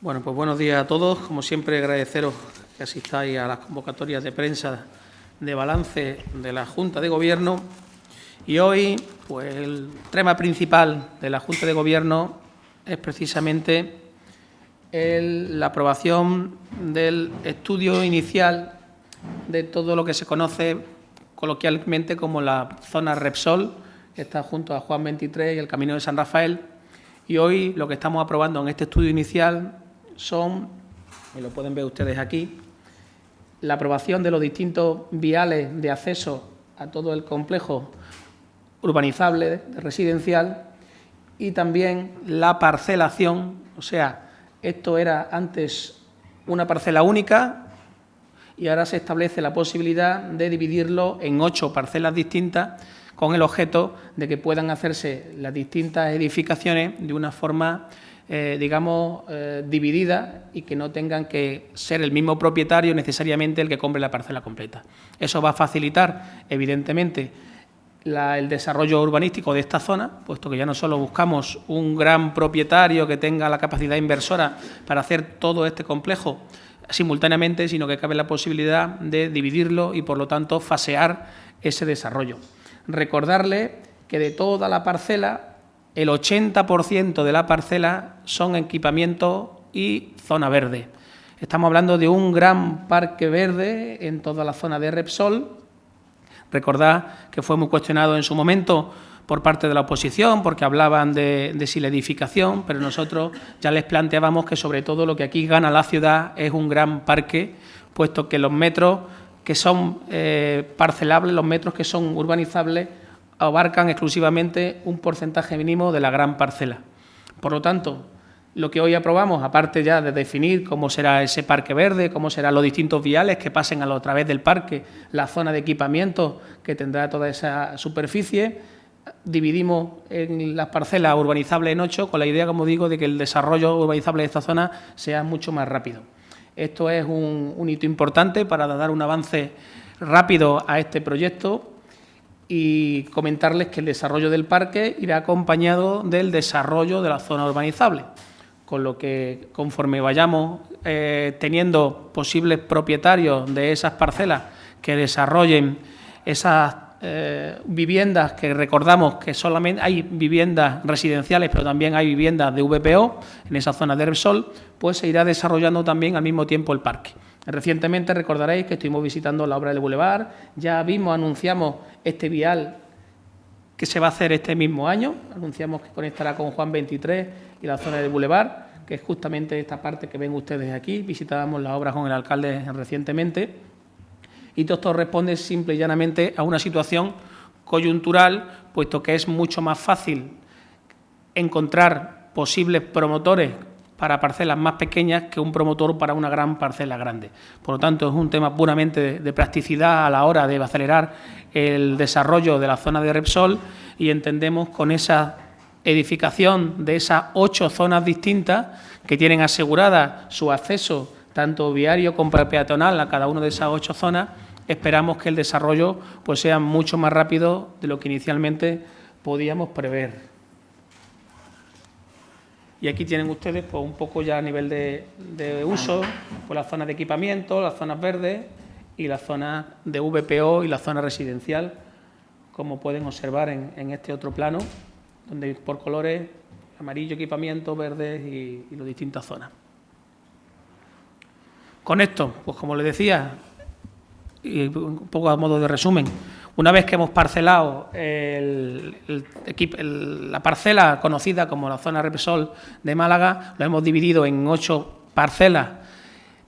Bueno, pues buenos días a todos. Como siempre, agradeceros que asistáis a las convocatorias de prensa de balance de la Junta de Gobierno. Y hoy, pues el tema principal de la Junta de Gobierno es precisamente la aprobación del estudio inicial de todo lo que se conoce coloquialmente como la zona Repsol, que está junto a Juan 23 y el Camino de San Rafael. Y hoy lo que estamos aprobando en este estudio inicial son, y lo pueden ver ustedes aquí, la aprobación de los distintos viales de acceso a todo el complejo urbanizable residencial y también la parcelación, o sea, esto era antes una parcela única y ahora se establece la posibilidad de dividirlo en 8 parcelas distintas con el objeto de que puedan hacerse las distintas edificaciones de una forma, dividida y que no tengan que ser el mismo propietario necesariamente el que compre la parcela completa. Eso va a facilitar, evidentemente, el desarrollo urbanístico de esta zona, puesto que ya no solo buscamos un gran propietario que tenga la capacidad inversora para hacer todo este complejo simultáneamente, sino que cabe la posibilidad de dividirlo y, por lo tanto, fasear ese desarrollo. Recordarle que de toda la parcela, el 80% de la parcela son equipamiento y zona verde. Estamos hablando de un gran parque verde en toda la zona de Repsol. Recordad que fue muy cuestionado en su momento por parte de la oposición, porque hablaban de si la edificación, pero nosotros ya les planteábamos que sobre todo lo que aquí gana la ciudad es un gran parque, puesto que los metros que son parcelables, los metros que son urbanizables, abarcan exclusivamente un porcentaje mínimo de la gran parcela. Por lo tanto, lo que hoy aprobamos, aparte ya de definir cómo será ese parque verde, cómo serán los distintos viales que pasen a través del parque, la zona de equipamiento que tendrá toda esa superficie, dividimos en las parcelas urbanizables en 8 con la idea, como digo, de que el desarrollo urbanizable de esta zona sea mucho más rápido. Esto es un hito importante para dar un avance rápido a este proyecto y comentarles que el desarrollo del parque irá acompañado del desarrollo de la zona urbanizable, con lo que conforme vayamos teniendo posibles propietarios de esas parcelas que desarrollen esas viviendas, que recordamos que solamente hay viviendas residenciales, pero también hay viviendas de VPO en esa zona de Repsol, pues se irá desarrollando también al mismo tiempo el parque. Recientemente recordaréis que estuvimos visitando la obra del Boulevard, ya anunciamos este vial que se va a hacer este mismo año, anunciamos que conectará con Juan 23 y la zona del Boulevard, que es justamente esta parte que ven ustedes aquí. Visitábamos la obra con el alcalde recientemente y todo esto responde simple y llanamente a una situación coyuntural, puesto que es mucho más fácil encontrar posibles promotores para parcelas más pequeñas que un promotor para una gran parcela grande. Por lo tanto, es un tema puramente de practicidad a la hora de acelerar el desarrollo de la zona de Repsol y entendemos con esa edificación de esas 8 zonas distintas que tienen asegurada su acceso tanto viario como peatonal a cada una de esas 8 zonas, esperamos que el desarrollo pues sea mucho más rápido de lo que inicialmente podíamos prever. Y aquí tienen ustedes pues, un poco ya a nivel de uso, pues, las zonas de equipamiento, las zonas verdes y las zonas de VPO y la zona residencial, como pueden observar en este otro plano, donde por colores, amarillo equipamiento, verdes y las distintas zonas. Con esto, pues como les decía, y un poco a modo de resumen, una vez que hemos parcelado la parcela conocida como la zona Repsol de Málaga, lo hemos dividido en 8 parcelas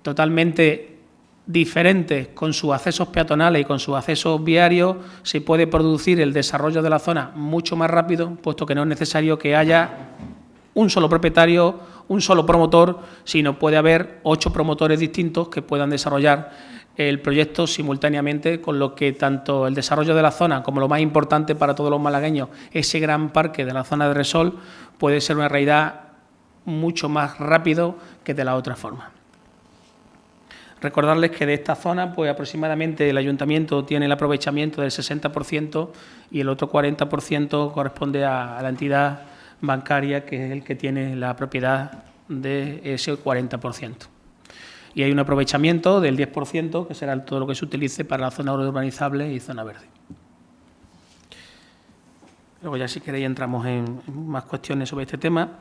totalmente diferentes con sus accesos peatonales y con sus accesos viarios, se puede producir el desarrollo de la zona mucho más rápido, puesto que no es necesario que haya un solo propietario, un solo promotor, sino puede haber 8 promotores distintos que puedan desarrollar el proyecto simultáneamente, con lo que tanto el desarrollo de la zona como lo más importante para todos los malagueños, ese gran parque de la zona de Repsol, puede ser una realidad mucho más rápido que de la otra forma. Recordarles que de esta zona, pues aproximadamente el ayuntamiento tiene el aprovechamiento del 60% y el otro 40% corresponde a la entidad bancaria, que es el que tiene la propiedad de ese 40%. Y hay un aprovechamiento del 10%, que será todo lo que se utilice para la zona urbanizable y zona verde. Luego ya si queréis entramos en más cuestiones sobre este tema.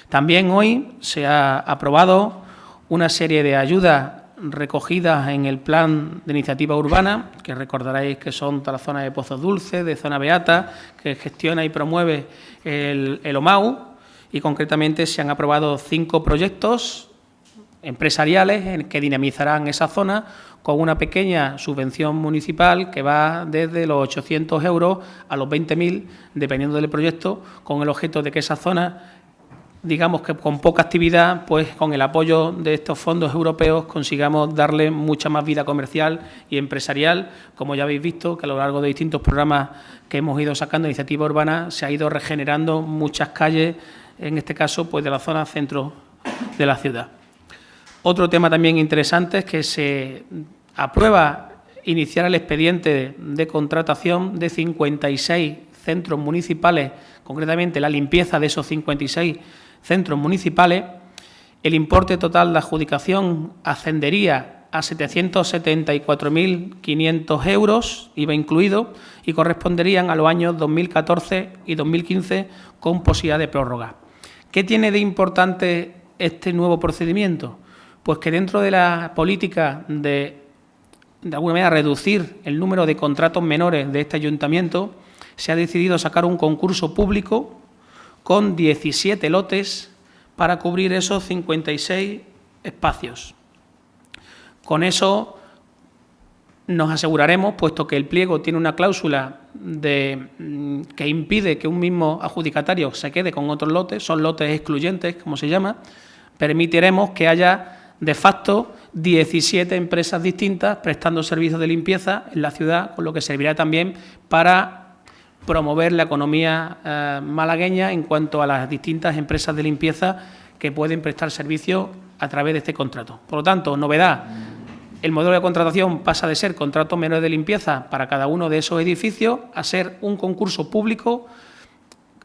También hoy se ha aprobado una serie de ayudas recogidas en el Plan de Iniciativa Urbana, que recordaréis que son toda la zona de Pozos Dulces, de Zona Beata, que gestiona y promueve el OMAU, y concretamente se han aprobado 5 proyectos empresariales en que dinamizarán esa zona con una pequeña subvención municipal que va desde los 800 euros a los 20.000, dependiendo del proyecto, con el objeto de que esa zona, digamos que con poca actividad, pues con el apoyo de estos fondos europeos consigamos darle mucha más vida comercial y empresarial. Como ya habéis visto, que a lo largo de distintos programas que hemos ido sacando de iniciativa urbana se ha ido regenerando muchas calles, en este caso pues de la zona centro de la ciudad. Otro tema también interesante es que se aprueba iniciar el expediente de contratación de 56 centros municipales, concretamente la limpieza de esos 56 centros municipales. El importe total de adjudicación ascendería a 774.500 euros, IVA incluido, y corresponderían a los años 2014 y 2015 con posibilidad de prórroga. ¿Qué tiene de importante este nuevo procedimiento? Pues que dentro de la política de alguna manera reducir el número de contratos menores de este ayuntamiento, se ha decidido sacar un concurso público con 17 lotes para cubrir esos 56 espacios. Con eso nos aseguraremos, puesto que el pliego tiene una cláusula que impide que un mismo adjudicatario se quede con otros lotes, son lotes excluyentes, como se llama, permitiremos que haya de facto 17 empresas distintas prestando servicios de limpieza en la ciudad, con lo que servirá también para promover la economía malagueña en cuanto a las distintas empresas de limpieza que pueden prestar servicios a través de este contrato. Por lo tanto, novedad, el modelo de contratación pasa de ser contratos menores de limpieza para cada uno de esos edificios a ser un concurso público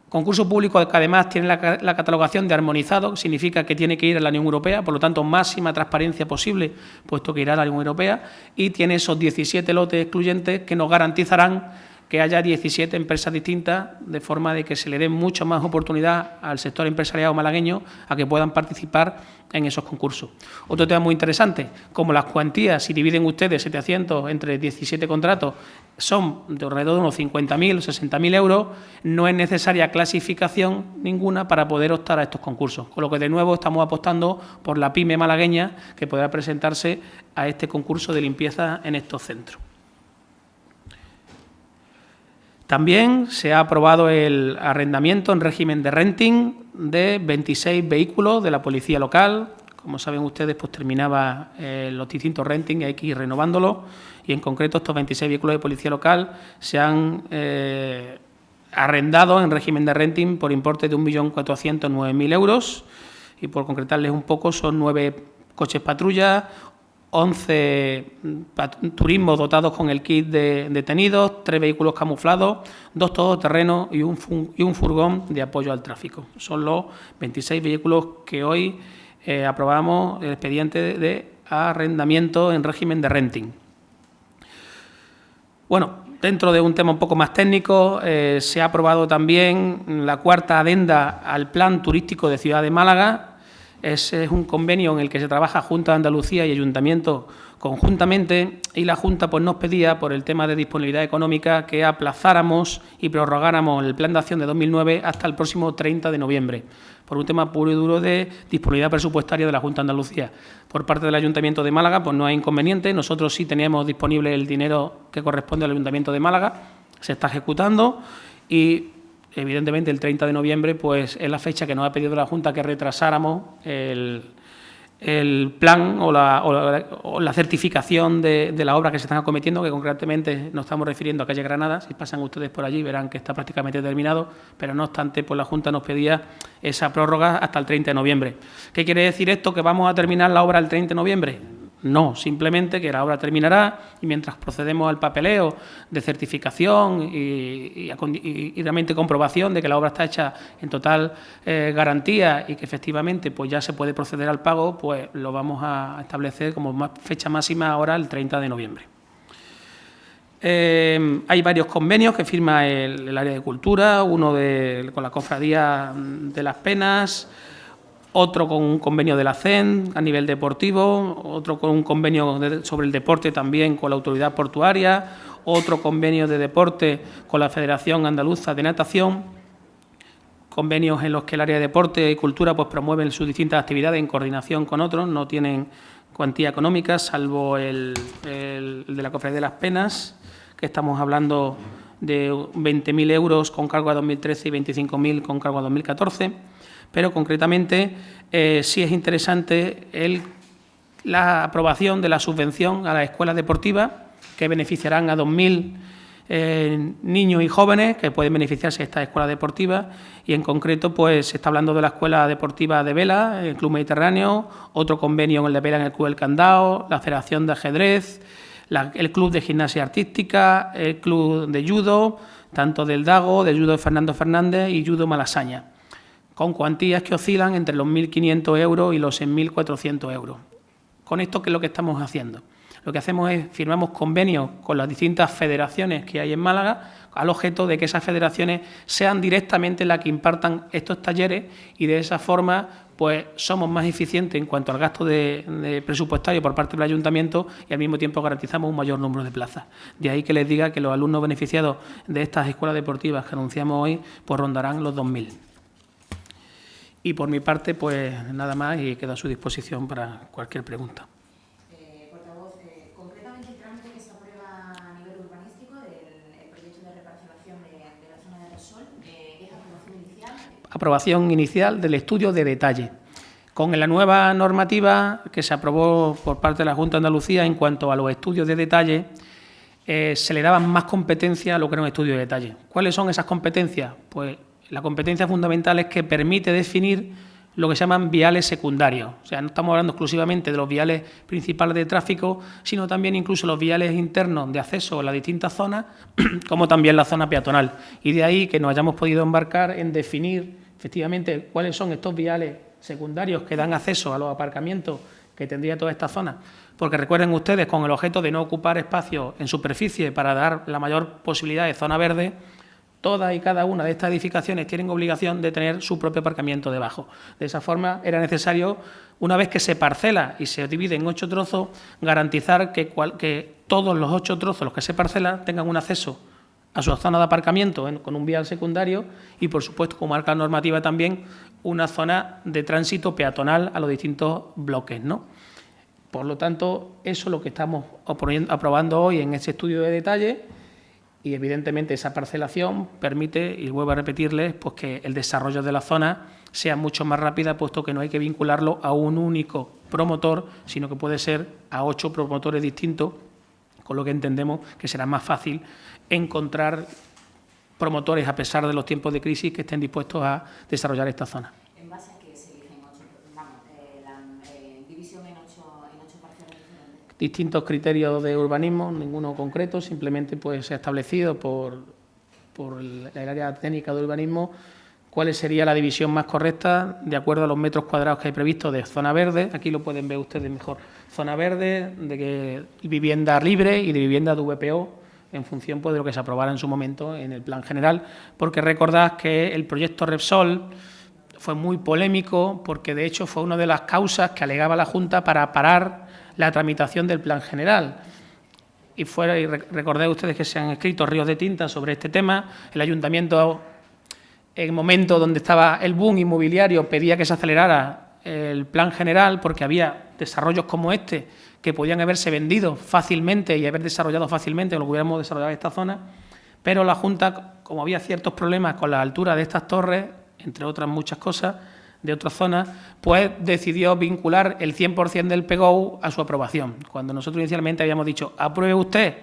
que además tiene la catalogación de armonizado, que significa que tiene que ir a la Unión Europea, por lo tanto, máxima transparencia posible, puesto que irá a la Unión Europea, y tiene esos 17 lotes excluyentes que nos garantizarán que haya 17 empresas distintas, de forma de que se le dé mucha más oportunidad al sector empresarial malagueño a que puedan participar en esos concursos. Otro tema muy interesante, como las cuantías, si dividen ustedes 700 entre 17 contratos, son de alrededor de unos 50.000 o 60.000 euros, no es necesaria clasificación ninguna para poder optar a estos concursos. Con lo que, de nuevo, estamos apostando por la pyme malagueña que podrá presentarse a este concurso de limpieza en estos centros. También se ha aprobado el arrendamiento en régimen de renting de 26 vehículos de la policía local. Como saben ustedes, pues terminaba los distintos renting y hay que ir renovándolos. Y en concreto estos 26 vehículos de policía local se han arrendado en régimen de renting por importe de 1.409.000 euros. Y por concretarles un poco, son 9 coches patrulla, 11 turismos dotados con el kit de detenidos, 3 vehículos camuflados, 2 todoterrenos y un furgón de apoyo al tráfico. Son los 26 vehículos que hoy aprobamos el expediente de arrendamiento en régimen de renting. Bueno, dentro de un tema un poco más técnico, se ha aprobado también la 4ª adenda al Plan Turístico de Ciudad de Málaga. Ese es un convenio en el que se trabaja Junta de Andalucía y Ayuntamiento conjuntamente, y la Junta pues nos pedía, por el tema de disponibilidad económica, que aplazáramos y prorrogáramos el Plan de Acción de 2009 hasta el próximo 30 de noviembre, por un tema puro y duro de disponibilidad presupuestaria de la Junta de Andalucía. Por parte del Ayuntamiento de Málaga pues no hay inconveniente, nosotros sí teníamos disponible el dinero que corresponde al Ayuntamiento de Málaga, se está ejecutando y evidentemente el 30 de noviembre pues es la fecha que nos ha pedido la Junta que retrasáramos el plan o la certificación de la obra que se están acometiendo, que concretamente nos estamos refiriendo a calle Granada. Si pasan ustedes por allí verán que está prácticamente terminado, pero no obstante pues la Junta nos pedía esa prórroga hasta el 30 de noviembre. ¿Qué quiere decir esto? ¿Que vamos a terminar la obra el 30 de noviembre? No, simplemente que la obra terminará y mientras procedemos al papeleo de certificación y realmente comprobación de que la obra está hecha en total garantía y que efectivamente pues ya se puede proceder al pago, pues lo vamos a establecer como fecha máxima ahora el 30 de noviembre. Hay varios convenios que firma el área de cultura, uno con la Cofradía de las Penas, otro con un convenio de la CEN a nivel deportivo, otro con un convenio sobre el deporte también con la Autoridad Portuaria, otro convenio de deporte con la Federación Andaluza de Natación, convenios en los que el área de deporte y cultura pues promueven sus distintas actividades en coordinación con otros, no tienen cuantía económica, salvo el de la Cofradía de las Penas, que estamos hablando de 20.000 euros con cargo a 2013 y 25.000 con cargo a 2014. Pero concretamente sí es interesante la aprobación de la subvención a las escuelas deportivas, que beneficiarán a 2.000 niños y jóvenes que pueden beneficiarse de estas escuelas deportivas, y en concreto pues se está hablando de la Escuela Deportiva de Vela, el Club Mediterráneo, otro convenio en el de Vela en el Club del Candao, la Federación de Ajedrez, el Club de Gimnasia Artística, el Club de Judo, tanto del Dago, del Judo de Fernando Fernández y Judo Malasaña, con cuantías que oscilan entre los 1.500 euros y los 6.400 euros. Con esto, ¿qué es lo que estamos haciendo? Lo que hacemos es firmamos convenios con las distintas federaciones que hay en Málaga, al objeto de que esas federaciones sean directamente las que impartan estos talleres, y de esa forma pues somos más eficientes en cuanto al gasto de presupuestario por parte del ayuntamiento y al mismo tiempo garantizamos un mayor número de plazas. De ahí que les diga que los alumnos beneficiados de estas escuelas deportivas que anunciamos hoy pues rondarán los 2.000. Y por mi parte, pues nada más, y quedo a su disposición para cualquier pregunta. Portavoz, concretamente el trámite que se aprueba a nivel urbanístico del proyecto de reparcelación de la zona de Repsol, ¿es aprobación inicial? Aprobación inicial del estudio de detalle. Con la nueva normativa que se aprobó por parte de la Junta de Andalucía en cuanto a los estudios de detalle, se le daban más competencia a lo que era un estudio de detalle. ¿Cuáles son esas competencias? Pues la competencia fundamental es que permite definir lo que se llaman viales secundarios. O sea, no estamos hablando exclusivamente de los viales principales de tráfico, sino también incluso los viales internos de acceso a las distintas zonas, como también la zona peatonal. Y de ahí que nos hayamos podido embarcar en definir efectivamente cuáles son estos viales secundarios que dan acceso a los aparcamientos que tendría toda esta zona. Porque recuerden ustedes, con el objeto de no ocupar espacio en superficie para dar la mayor posibilidad de zona verde, todas y cada una de estas edificaciones tienen obligación de tener su propio aparcamiento debajo. De esa forma era necesario, una vez que se parcela y se divide en 8 trozos, garantizar que todos los 8 trozos, los que se parcelan, tengan un acceso a su zona de aparcamiento con un vial secundario y, por supuesto, como marca normativa también, una zona de tránsito peatonal a los distintos bloques, ¿no? Por lo tanto, eso es lo que estamos aprobando hoy en este estudio de detalle. Y, evidentemente, esa parcelación permite, y vuelvo a repetirles, pues que el desarrollo de la zona sea mucho más rápida, puesto que no hay que vincularlo a un único promotor, sino que puede ser a 8 promotores distintos, con lo que entendemos que será más fácil encontrar promotores, a pesar de los tiempos de crisis, que estén dispuestos a desarrollar esta zona. ¿En base a qué se eligen la división en 8 parcelas diferentes? Distintos criterios de urbanismo, ninguno concreto, simplemente pues se ha establecido por el área técnica de urbanismo cuál sería la división más correcta de acuerdo a los metros cuadrados que hay previstos de zona verde. Aquí lo pueden ver ustedes mejor. Zona verde, de vivienda libre y de vivienda de VPO, en función pues, de lo que se aprobara en su momento en el plan general, porque recordad que el proyecto Repsol fue muy polémico, porque de hecho fue una de las causas que alegaba la Junta para parar la tramitación del plan general. Y recordad ustedes que se han escrito ríos de tinta sobre este tema. El ayuntamiento, en el momento donde estaba el boom inmobiliario, pedía que se acelerara el plan general, porque había desarrollos como este que podían haberse vendido fácilmente y haber desarrollado fácilmente, lo que hubiéramos desarrollado en esta zona, pero la Junta, como había ciertos problemas con la altura de estas torres, entre otras muchas cosas, de otras zonas, pues decidió vincular el 100% del PGO a su aprobación, cuando nosotros inicialmente habíamos dicho, apruebe usted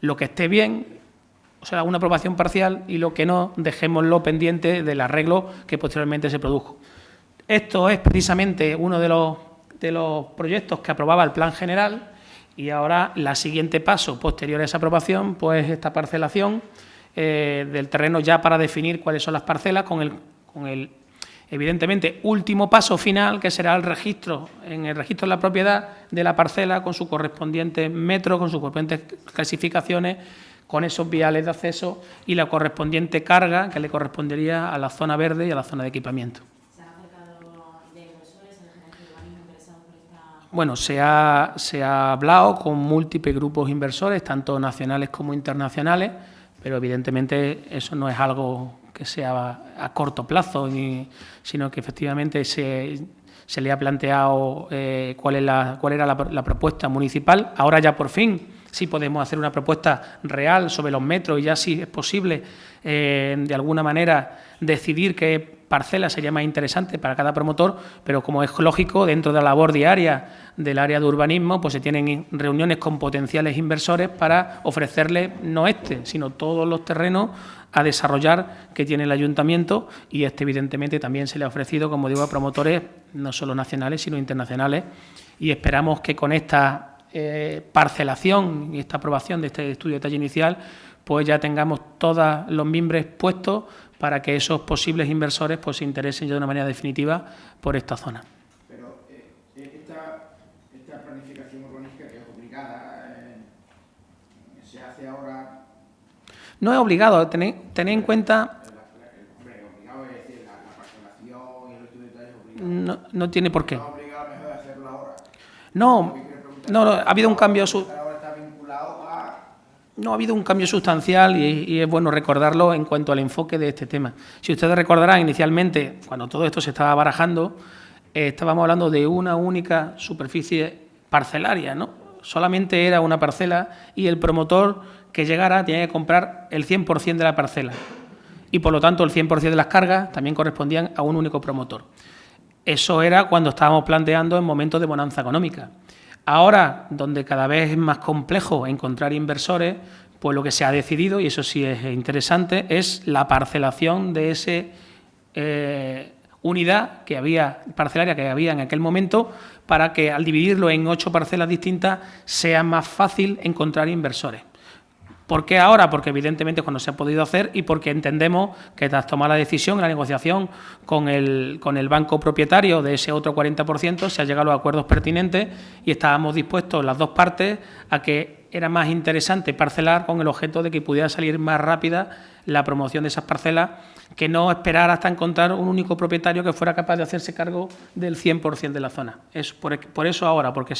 lo que esté bien, o sea, una aprobación parcial, y lo que no, dejémoslo pendiente del arreglo que posteriormente se produjo. Esto es precisamente uno de de los proyectos que aprobaba el Plan General, y ahora el siguiente paso posterior a esa aprobación, pues esta parcelación del terreno ya para definir cuáles son las parcelas con el evidentemente último paso final, que será el registro, en el registro de la propiedad de la parcela con su correspondiente metro, con sus correspondientes clasificaciones, con esos viales de acceso y la correspondiente carga que le correspondería a la zona verde y a la zona de equipamiento. ¿Se han acercado de inversores a la Gerencia de Urbanismo interesados por esta...? Bueno, se ha hablado con múltiples grupos inversores, tanto nacionales como internacionales, pero evidentemente eso no es algo que sea a corto plazo, sino que efectivamente se le ha planteado cuál era la propuesta municipal. Ahora ya por fin sí podemos hacer una propuesta real sobre los metros y ya sí es posible de alguna manera decidir qué parcela sería más interesante para cada promotor, pero como es lógico, dentro de la labor diaria del área de urbanismo, pues se tienen reuniones con potenciales inversores para ofrecerles no sino todos los terrenos a desarrollar que tiene el ayuntamiento, y evidentemente también se le ha ofrecido, como digo, a promotores no solo nacionales sino internacionales, y esperamos que con esta parcelación y esta aprobación de este estudio de detalle inicial, pues ya tengamos todos los mimbres puestos para que esos posibles inversores pues se interesen ya de una manera definitiva por esta zona. Pero esta planificación urbanística, que es obligada, se hace ahora... No es obligado, tened en cuenta... Obligado es decir, la parcelación y el estudio de detalle es obligado. No tiene por qué. ¿No es obligado mejor hacerlo ahora? No, ha habido un cambio... Ahora está vinculado a... No, ha habido un cambio sustancial y es bueno recordarlo en cuanto al enfoque de este tema. Si ustedes recordarán, inicialmente, cuando todo esto se estaba barajando, estábamos hablando de una única superficie parcelaria, ¿no? Solamente era una parcela y el promotor que llegara tenía que comprar el 100% de la parcela y, por lo tanto, el 100% de las cargas también correspondían a un único promotor. Eso era cuando estábamos planteando en momentos de bonanza económica. Ahora, donde cada vez es más complejo encontrar inversores, pues lo que se ha decidido, y eso sí es interesante, es la parcelación de esa unidad parcelaria que había en aquel momento, para que al dividirlo en 8 parcelas distintas sea más fácil encontrar inversores. ¿Por qué ahora? Porque evidentemente cuando se ha podido hacer y porque entendemos que tras tomar la decisión, la negociación con el banco propietario de ese otro 40%, se ha llegado a los acuerdos pertinentes y estábamos dispuestos las dos partes a que era más interesante parcelar con el objeto de que pudiera salir más rápida la promoción de esas parcelas, que no esperar hasta encontrar un único propietario que fuera capaz de hacerse cargo del 100% de la zona. Es por eso ahora, porque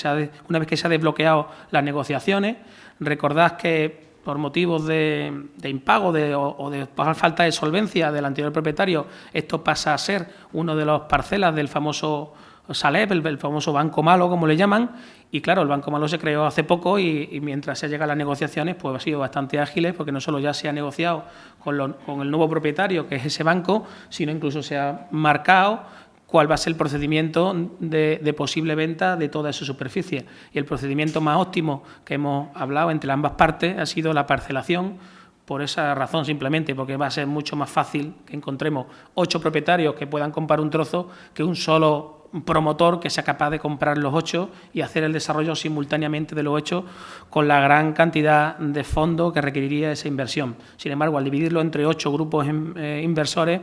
una vez que se han desbloqueado las negociaciones, recordad que por motivos de impago o de falta de solvencia del anterior propietario, esto pasa a ser una de las parcelas del famoso Salep, el famoso Banco Malo, como le llaman, y claro, el Banco Malo se creó hace poco y mientras se llegan las negociaciones, pues ha sido bastante ágiles, porque no solo ya se ha negociado con el nuevo propietario, que es ese banco, sino incluso se ha marcado cuál va a ser el procedimiento de posible venta de toda esa superficie. Y el procedimiento más óptimo que hemos hablado entre ambas partes ha sido la parcelación, por esa razón simplemente, porque va a ser mucho más fácil que encontremos 8 propietarios que puedan comprar un trozo que un solo promotor que sea capaz de comprar los 8 y hacer el desarrollo simultáneamente de los 8 con la gran cantidad de fondos que requeriría esa inversión. Sin embargo, al dividirlo entre 8 grupos inversores,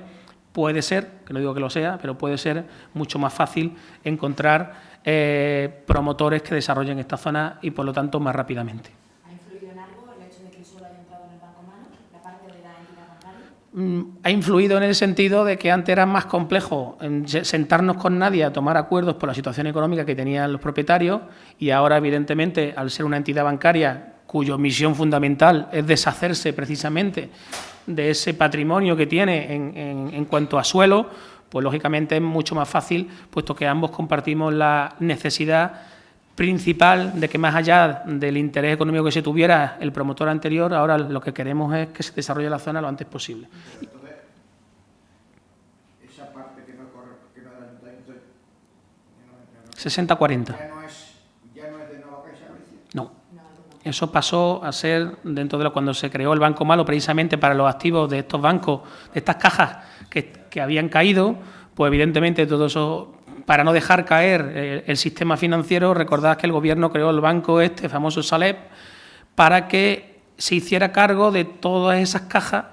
puede ser, que no digo que lo sea, pero puede ser mucho más fácil encontrar promotores que desarrollen esta zona y, por lo tanto, más rápidamente. ¿Ha influido en algo el hecho de que el suelo haya entrado en el Banco Malo, la parte de la entidad bancaria? Ha influido en el sentido de que antes era más complejo sentarnos con nadie a tomar acuerdos por la situación económica que tenían los propietarios, y ahora, evidentemente, al ser una entidad bancaria cuya misión fundamental es deshacerse precisamente de ese patrimonio que tiene en cuanto a suelo, pues lógicamente es mucho más fácil, puesto que ambos compartimos la necesidad principal de que, más allá del interés económico que se tuviera el promotor anterior, ahora lo que queremos es que se desarrolle la zona lo antes posible. Pero entonces, esa parte que no del ayuntamiento... 60-40. ¿Ya no es de Nova Caixa Galicia? No. Eso pasó a ser, dentro de cuando se creó el Banco Malo, precisamente para los activos de estos bancos, de estas cajas que habían caído, pues evidentemente todos esos para no dejar caer el sistema financiero, recordad que el Gobierno creó el banco famoso Saleb, para que se hiciera cargo de todas esas cajas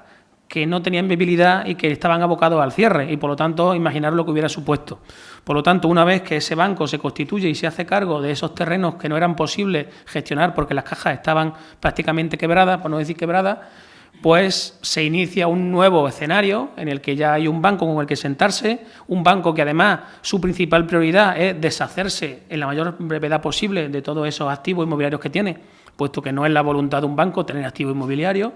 que no tenían viabilidad y que estaban abocados al cierre, y por lo tanto, imaginaros lo que hubiera supuesto. Por lo tanto, una vez que ese banco se constituye y se hace cargo de esos terrenos que no eran posibles gestionar porque las cajas estaban prácticamente quebradas, por no decir quebradas, pues se inicia un nuevo escenario en el que ya hay un banco con el que sentarse, un banco que además su principal prioridad es deshacerse en la mayor brevedad posible de todos esos activos inmobiliarios que tiene, puesto que no es la voluntad de un banco tener activos inmobiliarios.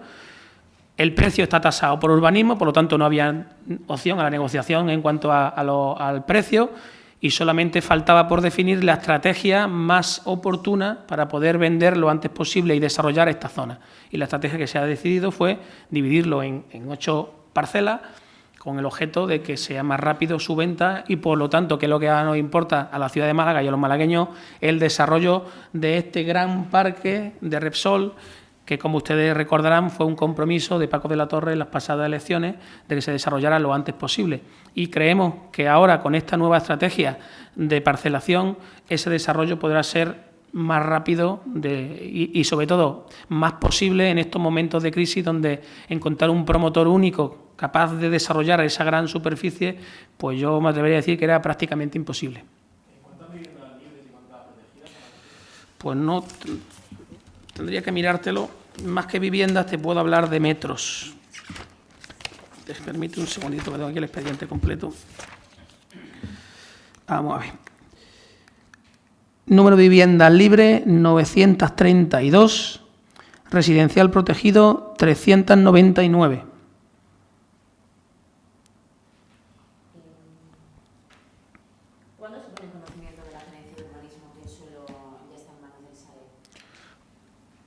El precio está tasado por urbanismo, por lo tanto no había opción a la negociación en cuanto al precio, y solamente faltaba por definir la estrategia más oportuna para poder vender lo antes posible y desarrollar esta zona. Y la estrategia que se ha decidido fue dividirlo en 8 parcelas con el objeto de que sea más rápido su venta y, por lo tanto, que es lo que nos importa a la ciudad de Málaga y a los malagueños, el desarrollo de este gran parque de Repsol, que, como ustedes recordarán, fue un compromiso de Paco de la Torre en las pasadas elecciones de que se desarrollara lo antes posible. Y creemos que ahora, con esta nueva estrategia de parcelación, ese desarrollo podrá ser más rápido y, sobre todo, más posible en estos momentos de crisis donde encontrar un promotor único capaz de desarrollar esa gran superficie, pues yo me atrevería a decir que era prácticamente imposible. ¿Cuántas viviendas libres y cuántas protegidas? Pues no... Tendría que mirártelo. Más que viviendas, te puedo hablar de metros. Te permite un segundito, que tengo aquí el expediente completo. Vamos a ver. Número de viviendas libres, 932. Residencial protegido, 399. ¿Cuándo se pone en conocimiento de la Gerencia de Urbanismo que el suelo ya está en manos del Saleb?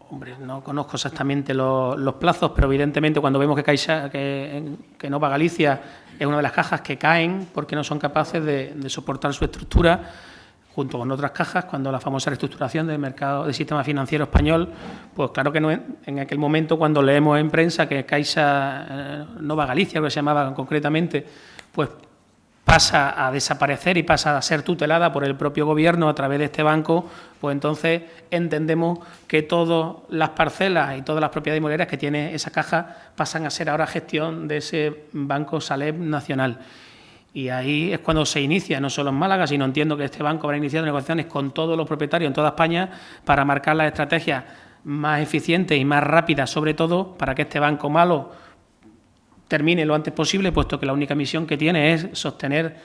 Hombre, no conozco exactamente los plazos, pero evidentemente cuando vemos que Caixa, que Nova Galicia es una de las cajas que caen porque no son capaces de soportar su estructura, junto con otras cajas, cuando la famosa reestructuración del mercado del sistema financiero español, pues claro que no, en aquel momento cuando leemos en prensa que Caixa Nova Galicia, lo que se llamaba concretamente, pues pasa a desaparecer y pasa a ser tutelada por el propio Gobierno a través de este banco, pues entonces entendemos que todas las parcelas y todas las propiedades inmobiliarias que tiene esa caja pasan a ser ahora gestión de ese Banco Saleb Nacional. Y ahí es cuando se inicia, no solo en Málaga, sino entiendo que este banco habrá iniciado negociaciones con todos los propietarios en toda España para marcar las estrategias más eficientes y más rápidas, sobre todo para que este banco malo termine lo antes posible, puesto que la única misión que tiene es sostener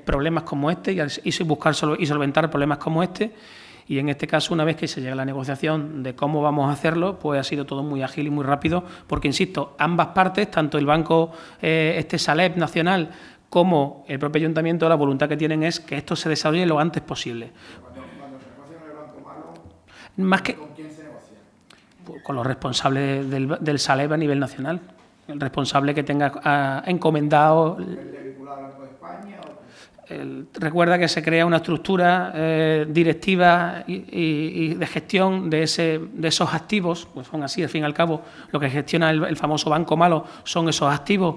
problemas como este y buscar y solventar problemas como este. Y en este caso, una vez que se llega a la negociación de cómo vamos a hacerlo, pues ha sido todo muy ágil y muy rápido, porque, insisto, ambas partes, tanto el banco Saleb Nacional como el propio ayuntamiento, la voluntad que tienen es que esto se desarrolle lo antes posible. Cuando se negocia con el banco malo, Más que, ¿con quién se negocia? pues, con los responsables del Saleb a nivel nacional. El responsable que tenga encomendado. ¿El de vinculado al Banco de España? Recuerda que se crea una estructura directiva y de gestión de esos activos, pues son así, al fin y al cabo, lo que gestiona el famoso banco malo son esos activos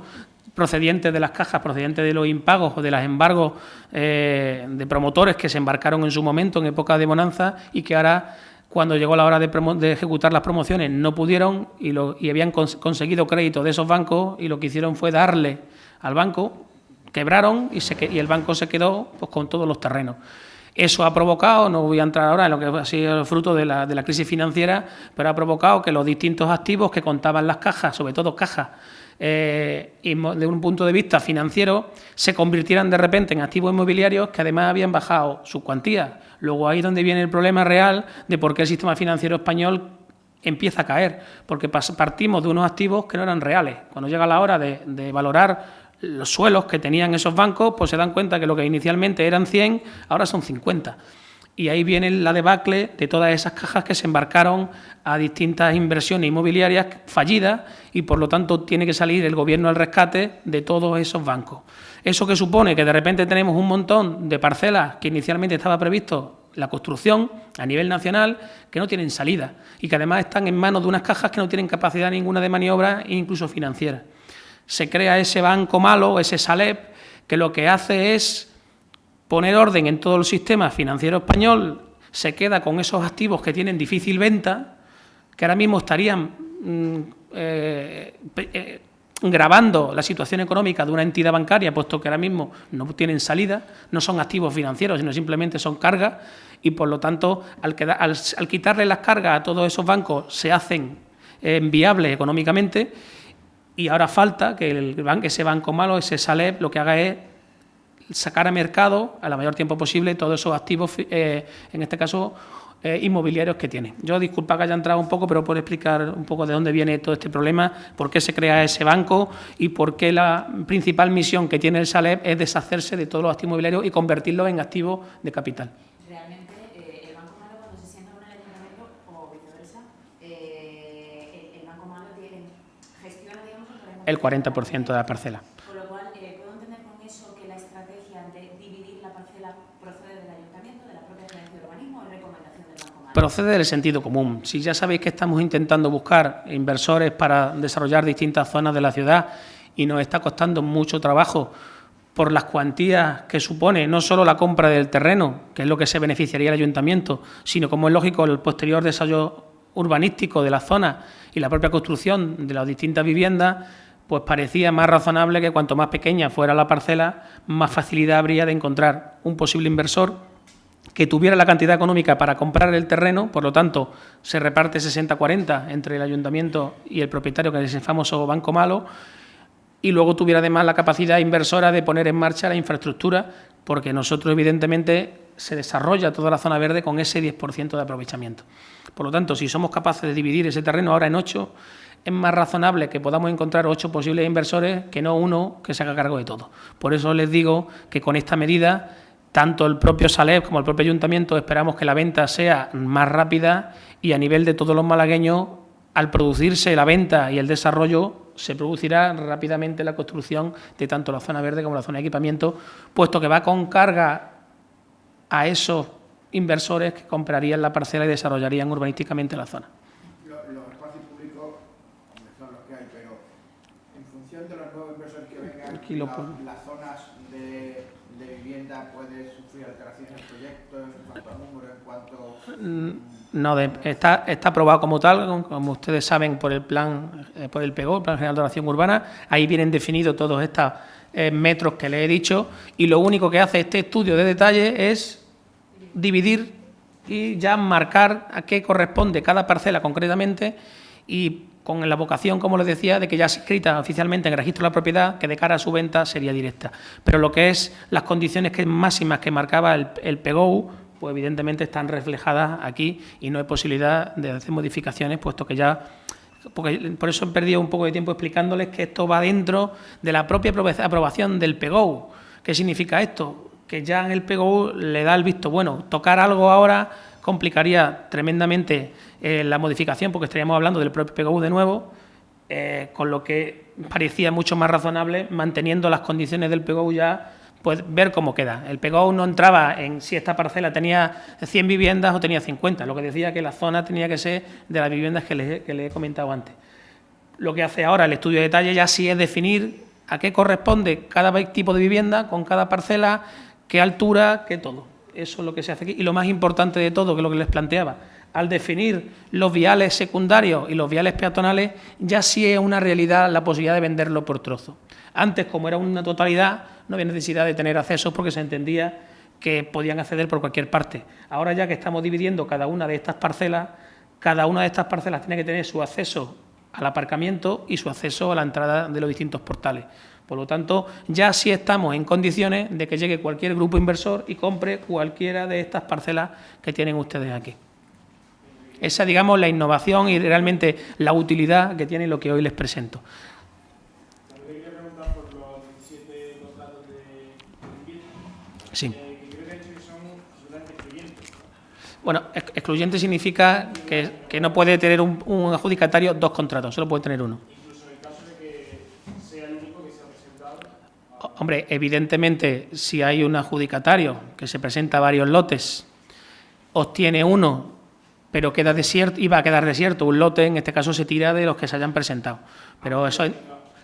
procedientes de las cajas, procedientes de los impagos o de los embargos de promotores que se embarcaron en su momento en época de bonanza y que ahora, cuando llegó la hora de ejecutar las promociones, no pudieron y habían conseguido crédito de esos bancos, y lo que hicieron fue darle al banco, quebraron y el banco se quedó pues con todos los terrenos. Eso ha provocado, no voy a entrar ahora en lo que ha sido el fruto de la crisis financiera, pero ha provocado que los distintos activos que contaban las cajas, sobre todo cajas, y de un punto de vista financiero, se convirtieran de repente en activos inmobiliarios que además habían bajado sus cuantías. Luego ahí es donde viene el problema real de por qué el sistema financiero español empieza a caer, porque partimos de unos activos que no eran reales. Cuando llega la hora de valorar los suelos que tenían esos bancos, pues se dan cuenta que lo que inicialmente eran 100, ahora son 50. Y ahí viene la debacle de todas esas cajas que se embarcaron a distintas inversiones inmobiliarias fallidas y, por lo tanto, tiene que salir el Gobierno al rescate de todos esos bancos. Eso que supone que de repente tenemos un montón de parcelas que inicialmente estaba previsto la construcción a nivel nacional que no tienen salida y que además están en manos de unas cajas que no tienen capacidad ninguna de maniobra, incluso financiera. Se crea ese banco malo, ese Saleb, que lo que hace es poner orden en todo el sistema financiero español, se queda con esos activos que tienen difícil venta, que ahora mismo estarían gravando la situación económica de una entidad bancaria, puesto que ahora mismo no tienen salida, no son activos financieros, sino simplemente son cargas, y por lo tanto, al quitarle las cargas a todos esos bancos, se hacen viables económicamente, y ahora falta que ese banco malo, ese Saleb, lo que haga es sacar a mercado a la mayor tiempo posible todos esos activos, en este caso inmobiliarios que tiene. Yo disculpa que haya entrado un poco, pero por explicar un poco de dónde viene todo este problema, por qué se crea ese banco y por qué la principal misión que tiene el Saleb es deshacerse de todos los activos inmobiliarios y convertirlos en activos de capital. Realmente, el banco malo, cuando se sienta con el ayuntamiento o viceversa, el banco malo gestiona, digamos, el 40% de la parcela. Con lo cual, puedo entender con eso que la estrategia de dividir la parcela procede del ayuntamiento, de la propia Gerencia de Urbanismo, o es recomendación del banco malo. Procede del sentido común. Si ya sabéis que estamos intentando buscar inversores para desarrollar distintas zonas de la ciudad y nos está costando mucho trabajo por las cuantías que supone no solo la compra del terreno, que es lo que se beneficiaría el ayuntamiento, sino, como es lógico, el posterior desarrollo urbanístico de la zona y la propia construcción de las distintas viviendas, pues parecía más razonable que cuanto más pequeña fuera la parcela, más facilidad habría de encontrar un posible inversor que tuviera la cantidad económica para comprar el terreno. Por lo tanto, se reparte 60-40 entre el ayuntamiento y el propietario, que es el famoso banco malo, y luego tuviera además la capacidad inversora de poner en marcha la infraestructura, porque nosotros, evidentemente, se desarrolla toda la zona verde con ese 10% de aprovechamiento. Por lo tanto, si somos capaces de dividir ese terreno ahora en 8, es más razonable que podamos encontrar 8 posibles inversores que no uno que se haga cargo de todo. Por eso les digo que con esta medida, tanto el propio Saleb como el propio ayuntamiento esperamos que la venta sea más rápida, y a nivel de todos los malagueños, al producirse la venta y el desarrollo, se producirá rápidamente la construcción de tanto la zona verde como la zona de equipamiento, puesto que va con carga a esos inversores que comprarían la parcela y desarrollarían urbanísticamente la zona. Los espacios públicos son los que hay, pero en función de los nuevos inversores que vengan, las zonas de vivienda pueden sufrir alteraciones del proyecto en cuanto a número, en cuanto... No, está aprobado como tal, como ustedes saben, por el plan, por el PGO, el Plan General de Ordenación Urbana. Ahí vienen definidos todos estos metros que les he dicho, y lo único que hace este estudio de detalle es dividir y ya marcar a qué corresponde cada parcela concretamente, y con la vocación, como les decía, de que ya se inscrita oficialmente en el registro de la propiedad, que de cara a su venta sería directa. Pero lo que es las condiciones máximas que marcaba el PGO, pues evidentemente están reflejadas aquí y no hay posibilidad de hacer modificaciones, puesto que ya... Por eso he perdido un poco de tiempo explicándoles que esto va dentro de la propia aprobación del PGO. ¿Qué significa esto? Que ya en el PGO le da el visto bueno. Tocar algo ahora complicaría tremendamente la modificación, porque estaríamos hablando del propio PGO de nuevo, con lo que parecía mucho más razonable, manteniendo las condiciones del PGO ya, pues ver cómo queda. El PGO no entraba en si esta parcela tenía 100 viviendas o tenía 50, lo que decía que la zona tenía que ser de las viviendas que les he comentado antes. Lo que hace ahora el estudio de detalle ya sí es definir a qué corresponde cada tipo de vivienda, con cada parcela, qué altura, qué todo. Eso es lo que se hace aquí. Y lo más importante de todo, que es lo que les planteaba, al definir los viales secundarios y los viales peatonales, ya sí es una realidad la posibilidad de venderlo por trozo. Antes, como era una totalidad, no había necesidad de tener accesos, porque se entendía que podían acceder por cualquier parte. Ahora, ya que estamos dividiendo cada una de estas parcelas tiene que tener su acceso al aparcamiento y su acceso a la entrada de los distintos portales. Por lo tanto, ya sí estamos en condiciones de que llegue cualquier grupo inversor y compre cualquiera de estas parcelas que tienen ustedes aquí. Esa, digamos, la innovación y realmente la utilidad que tiene lo que hoy les presento. También quería preguntar por los 17 contratos de vivienda. Sí. Que creo que ha dicho que son absolutamente excluyentes. Bueno, excluyente significa que no puede tener un adjudicatario 2 contratos, solo puede tener uno. Incluso en el caso de que sea el único que se ha presentado. Hombre, evidentemente, si hay un adjudicatario que se presenta a varios lotes, obtiene uno, pero queda desierto, y va a quedar desierto un lote, en este caso se tira de los que se hayan presentado. Pero eso,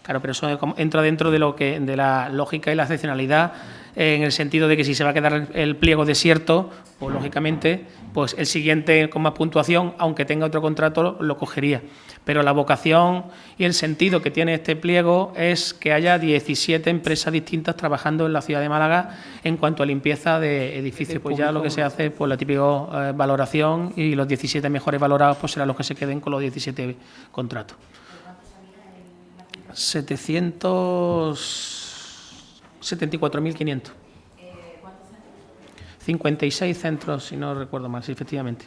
claro, pero eso entra dentro de la lógica y la excepcionalidad en el sentido de que si se va a quedar el pliego desierto, pues lógicamente pues el siguiente con más puntuación, aunque tenga otro contrato, lo cogería. Pero la vocación y el sentido que tiene este pliego es que haya 17 empresas distintas trabajando en la ciudad de Málaga en cuanto a limpieza de edificios. Pues ya lo que se hace, pues la típica valoración, y los 17 mejores valorados pues serán los que se queden con los 17 contratos. 774.500. 56 centros, si no recuerdo mal, sí, efectivamente.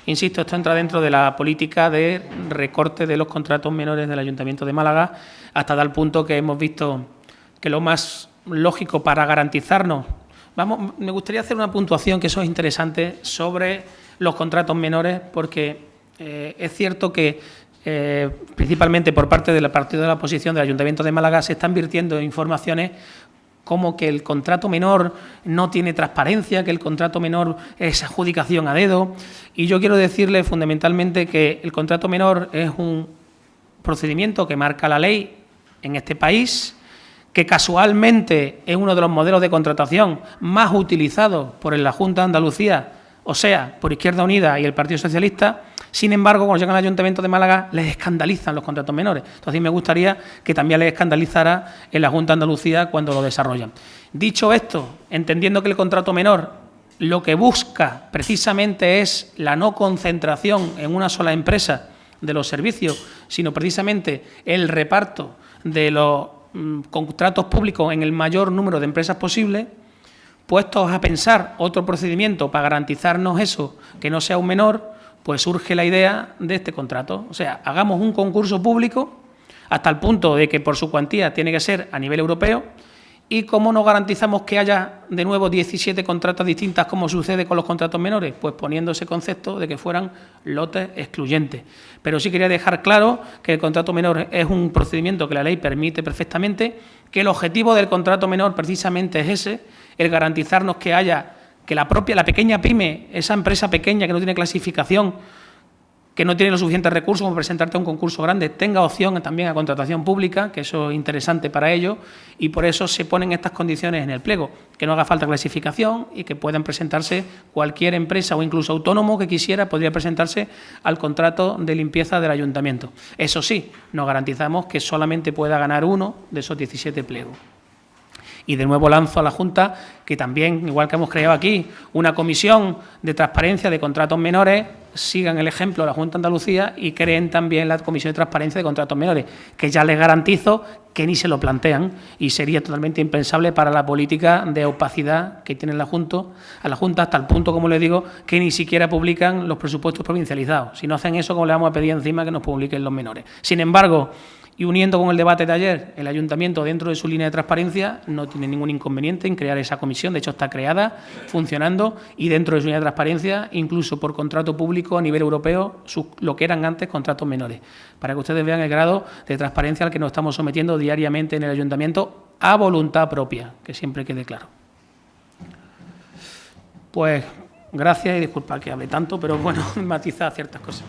Insisto, esto entra dentro de la política de recorte de los contratos menores del Ayuntamiento de Málaga, hasta tal punto que hemos visto que lo más lógico para garantizarnos... me gustaría hacer una puntuación, que eso es interesante, sobre los contratos menores, porque es cierto que principalmente por parte del partido de la oposición del Ayuntamiento de Málaga se están virtiendo informaciones como que el contrato menor no tiene transparencia, que el contrato menor es adjudicación a dedo. Y yo quiero decirle fundamentalmente que el contrato menor es un procedimiento que marca la ley en este país, que casualmente es uno de los modelos de contratación más utilizados por la Junta de Andalucía, o sea, por Izquierda Unida y el Partido Socialista. Sin embargo, cuando llegan al Ayuntamiento de Málaga, les escandalizan los contratos menores. Entonces, me gustaría que también les escandalizara en la Junta de Andalucía cuando lo desarrollan. Dicho esto, entendiendo que el contrato menor lo que busca precisamente es la no concentración en una sola empresa de los servicios, sino precisamente el reparto de los contratos públicos en el mayor número de empresas posible, puestos a pensar otro procedimiento para garantizarnos eso, que no sea un menor, pues surge la idea de este contrato. O sea, hagamos un concurso público hasta el punto de que por su cuantía tiene que ser a nivel europeo, y ¿cómo nos garantizamos que haya de nuevo 17 contratos distintas como sucede con los contratos menores? Pues poniendo ese concepto de que fueran lotes excluyentes. Pero sí quería dejar claro que el contrato menor es un procedimiento que la ley permite perfectamente, que el objetivo del contrato menor precisamente es ese, el garantizarnos que haya, que la pequeña pyme, esa empresa pequeña que no tiene clasificación, que no tiene los suficientes recursos como presentarte a un concurso grande, tenga opción también a contratación pública, que eso es interesante para ellos, y por eso se ponen estas condiciones en el pliego, que no haga falta clasificación y que puedan presentarse cualquier empresa o incluso autónomo que quisiera, podría presentarse al contrato de limpieza del ayuntamiento. Eso sí, nos garantizamos que solamente pueda ganar uno de esos 17 pliegos. Y de nuevo lanzo a la Junta que también, igual que hemos creado aquí, una comisión de transparencia de contratos menores, sigan el ejemplo de la Junta de Andalucía y creen también la comisión de transparencia de contratos menores, que ya les garantizo que ni se lo plantean y sería totalmente impensable para la política de opacidad que tiene la Junta, hasta el punto, como les digo, que ni siquiera publican los presupuestos provincializados. Si no hacen eso, ¿cómo le vamos a pedir encima que nos publiquen los menores? Sin embargo, y uniendo con el debate de ayer, el Ayuntamiento, dentro de su línea de transparencia, no tiene ningún inconveniente en crear esa comisión. De hecho, está creada, funcionando, y dentro de su línea de transparencia, incluso por contrato público a nivel europeo, lo que eran antes contratos menores, para que ustedes vean el grado de transparencia al que nos estamos sometiendo diariamente en el Ayuntamiento, a voluntad propia, que siempre quede claro. Pues gracias y disculpad que hable tanto, pero bueno, matizar ciertas cosas.